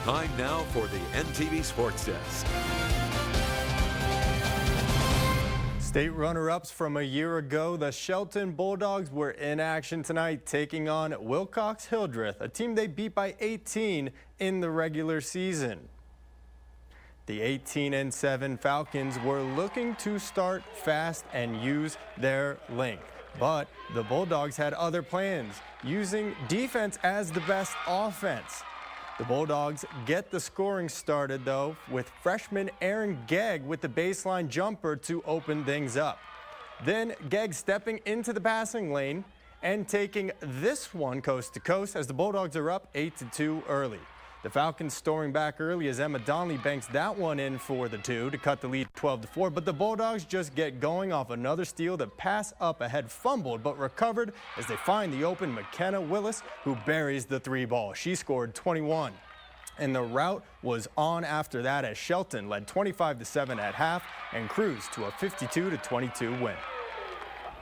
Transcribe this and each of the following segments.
Time now for the NTV Sports Desk. State runner-ups from a year ago, the Shelton Bulldogs were in action tonight, taking on Wilcox-Hildreth, a team they beat by 18 in the regular season. The 18-7 Falcons were looking to start fast and use their length, but the Bulldogs had other plans, using defense as the best offense. The Bulldogs get the scoring started, though, with freshman Aaron Gegg with the baseline jumper to open things up. Then Gegg stepping into the passing lane and taking this one coast to coast as the Bulldogs are up 8-2 early. The Falcons storming back early as Emma Donnelly banks that one in for the two to cut the lead 12-4, but the Bulldogs just get going off another steal. The pass up ahead fumbled but recovered as they find the open McKenna Willis, who buries the three ball. She scored 21. And the rout was on after that as Shelton led 25-7 at half and cruised to a 52-22 win.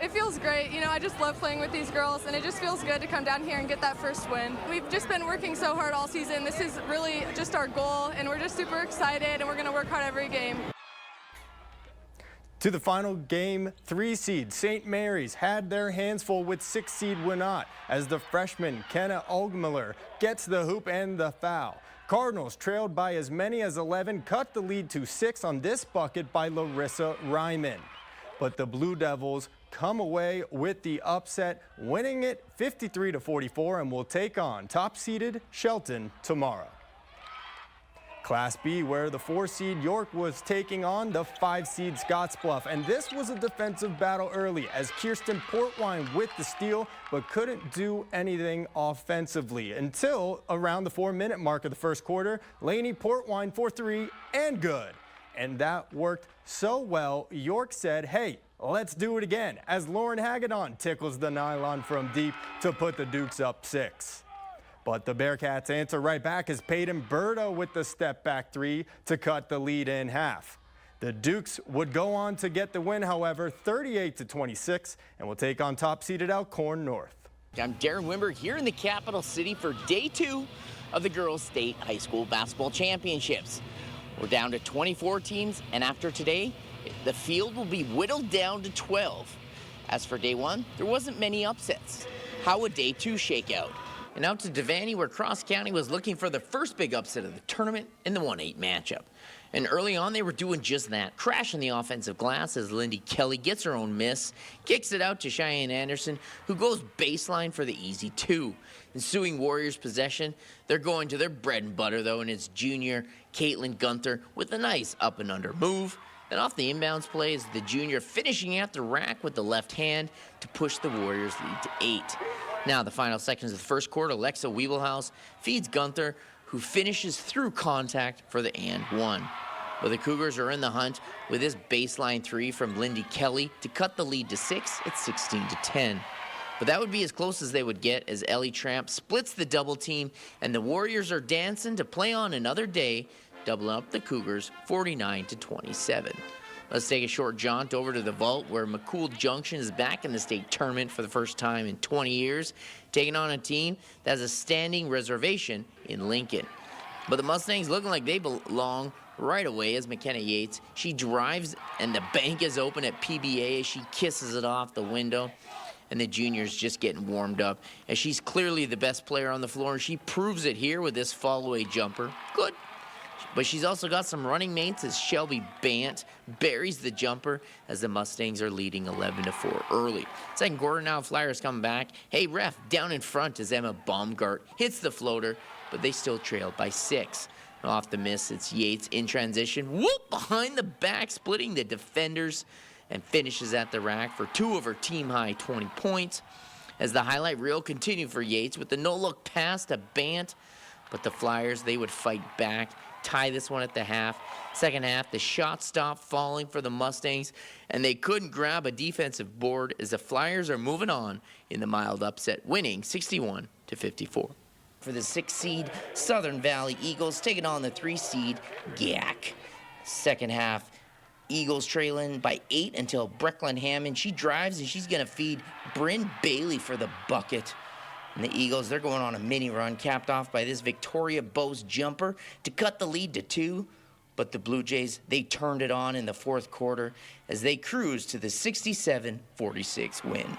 It feels great. I just love playing with these girls, and it just feels good to come down here and get that first win. We've just been working so hard all season. This is really just our goal, and we're just super excited, and we're going to work hard every game. To the final game, 3 seed St. Mary's had their hands full with 6 seed Winot as the freshman Kenna Ogmiller gets the hoop and the foul. Cardinals, trailed by as many as 11, cut the lead to 6 on this bucket by Larissa Ryman. But the Blue Devils come away with the upset, winning it 53-44, and will take on top-seeded Shelton tomorrow. Class B, where the 4-seed York was taking on the 5-seed Scottsbluff, and this was a defensive battle early as Kirsten Portwine with the steal, but couldn't do anything offensively until around the 4-minute mark of the first quarter. Lainey Portwine for 3 and good. And that worked so well, York said, hey, let's do it again, as Lauren Hagedon tickles the nylon from deep to put the Dukes up 6. But the Bearcats answer right back as Peyton Berto with the step-back 3 to cut the lead in half. The Dukes would go on to get the win, however, 38-26, and will take on top-seeded Elkhorn North. I'm Darren Winberg here in the capital city for day 2 of the Girls State High School Basketball Championships. We're down to 24 teams, and after today, the field will be whittled down to 12. As for day 1, there wasn't many upsets. How would day 2 shake out? And out to Devaney, where Cross County was looking for the first big upset of the tournament in the 1-8 matchup. And early on, they were doing just that, crashing the offensive glass as Lindy Kelly gets her own miss, kicks it out to Cheyenne Anderson, who goes baseline for the easy 2. Ensuing Warriors possession, they're going to their bread and butter, though, and it's junior Caitlin Gunther with a nice up and under move. Then off the inbounds play is the junior finishing at the rack with the left hand to push the Warriors lead to 8. Now the final seconds of the first quarter, Alexa Weebelhaus feeds Gunther, who finishes through contact for the and 1. But the Cougars are in the hunt with this baseline 3 from Lindy Kelly to cut the lead to 6 at 16-10. But that would be as close as they would get as Ellie Tramp splits the double team, and the Warriors are dancing to play on another day, doubling up the Cougars 49-27. Let's take a short jaunt over to the vault, where McCool Junction is back in the state tournament for the first time in 20 years, taking on a team that has a standing reservation in Lincoln. But the Mustangs looking like they belong right away as McKenna Yates. She drives, and the bank is open at PBA as she kisses it off the window. And the junior's just getting warmed up, as she's clearly the best player on the floor, and she proves it here with this fall-away jumper. Good. But she's also got some running mates as Shelby Bant buries the jumper as the Mustangs are leading 11-4 early. Second quarter now, Flyers come back. Hey, ref, down in front as Emma Baumgart hits the floater, but they still trailed by 6. Off the miss, it's Yates in transition. Whoop! Behind the back, splitting the defenders, and finishes at the rack for 2 of her team-high 20 points. As the highlight reel continued for Yates with the no-look pass to Bant, but the Flyers, they would fight back, tie this one at the half. Second half, the shot stopped falling for the Mustangs, and they couldn't grab a defensive board as the Flyers are moving on in the mild upset, winning 61-54. For the 6-seed Southern Valley Eagles, taking on the 3-seed GAC. Second half, Eagles trailing by 8 until Brecklin Hammond. She drives, and she's going to feed Bryn Bailey for the bucket. And the Eagles, they're going on a mini run, capped off by this Victoria Bose jumper to cut the lead to 2. But the Blue Jays, they turned it on in the fourth quarter as they cruised to the 67-46 win.